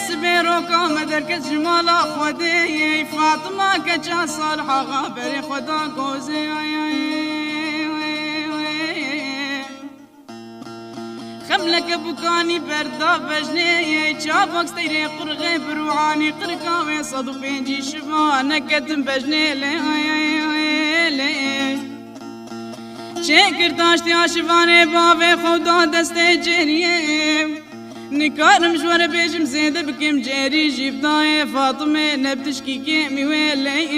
سبيرو كامدر كجمال خودي فاطمة كجا صالحة غابر خدا قوزي خملك بكاني بردا بجني جابك ستيري قرغي بروعاني قرقاوي صدو بينجي شفانا كتم بجني لي شكر داشتي عشفاني بابي خدا دستي جريه نكارم جوار بيجم زيد بكم جيري جيبتاي فاطمة نبتشكي كيمي ويلي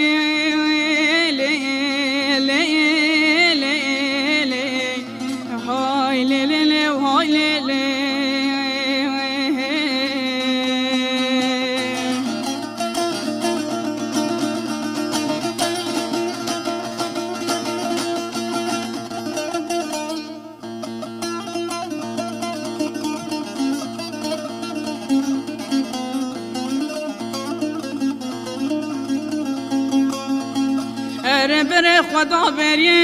هاي ليلي وهاي ليلي بر خدا بریه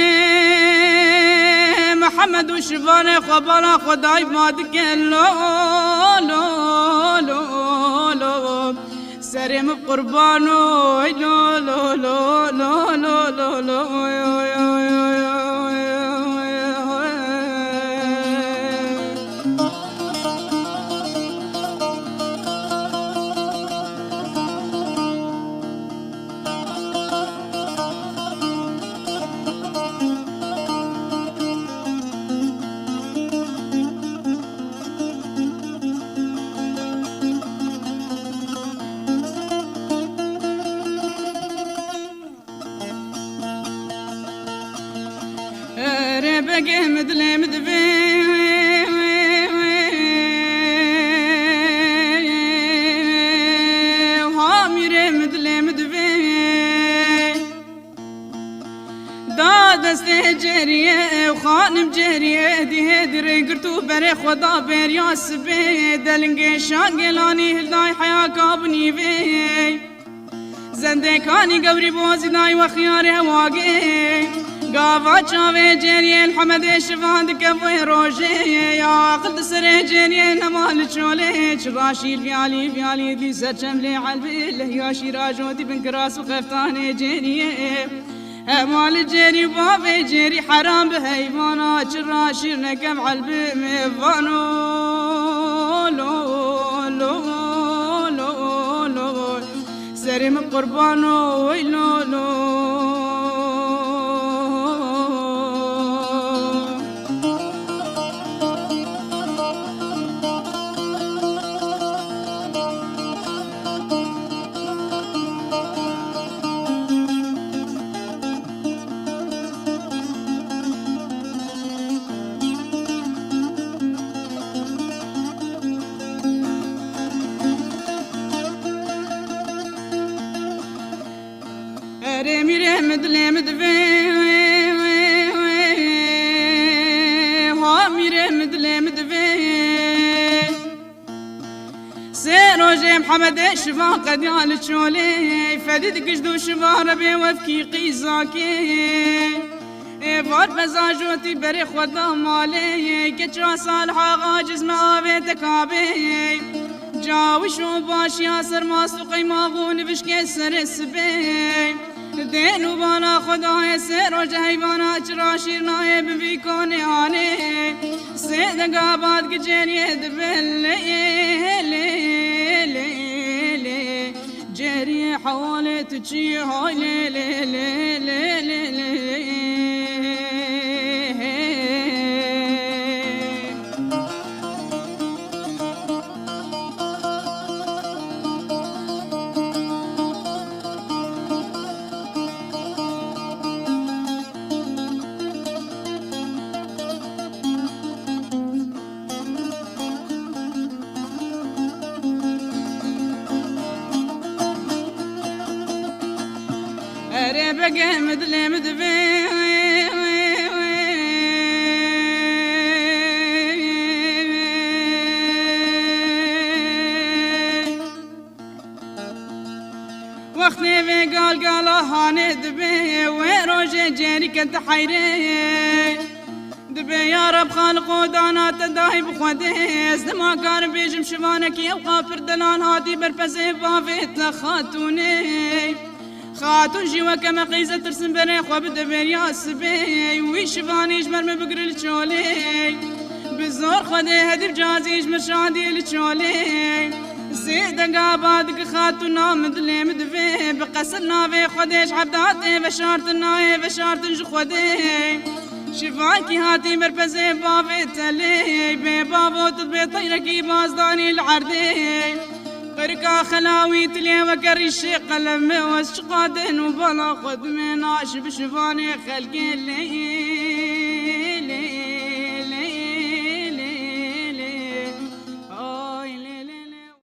محمد و شبان خبر خدای ماد کلو لو لو لو سرم قربانو لو لو لو لو لو لو بقى مدلي مدبي وهاميري مدلي مدبي دادستي جريه وخانم جريه دي هدري قرتو بري خدا بريا سبي دلنقي شاقلاني هلداي حيا كابني بي زندكاني قبري بوزي داي وخياري واقي قافا شافي جريه الحمد شفاند كفوي روجي يا قد سري جريه نمال شولي شراشي فيالي فيالي دي سجم لي عالبي يا شيراجودي بن كراس وخفتاني جريه مال جري بابي جري حرام بهيفانا شراشي نكم عالبي ميفانو لو لو لو لو سريم قربانو ويلو لو ميري مدلي مدبي ها ميري مدلي مدبي سيروجي محمد شفا قد يال شولي فديد قجدو شفا ربي وفكي قيزاكي فار بزاجوتي بري خدا مالي كتشا صالحا غاجز ما بيتكابي جاوشو باش ياسر ماسو قيماغون بشكي سر السبي دينو بانا خدای سر و جهیبانا چرا شیرنای ببی کنی آنی سیدگا آباد که جریه دبل لی جریه حوالت چی های لی بقى مدلي مدبي وقتي في قال هاند بي وروجي جاري كنت حيري دبي يا رب خالق ودانا تداهي بخوديس دما كان بيجم شبانك يبقى فردلان هاتي برپسي بافيت خاتوني خاتون جيوا كما قيزة ترسم بري خواب دبير يا سبي وي شبانيش مرمي بقر الشولي بزور خودي هدي بجازيش مرشادي الشولي سيدة قابادك خاتونا مدلي مدفي بقسر نافي خوديش عبداتي بشارت ناي بشارت خودي شفاكي هاتي مربزي بافي تلي بابو تطبي طيركي بازداني العردي قرقا خلاوي تلي وكريشي قلم وشقادن وبلا خد مناش بشفاني خلقي لي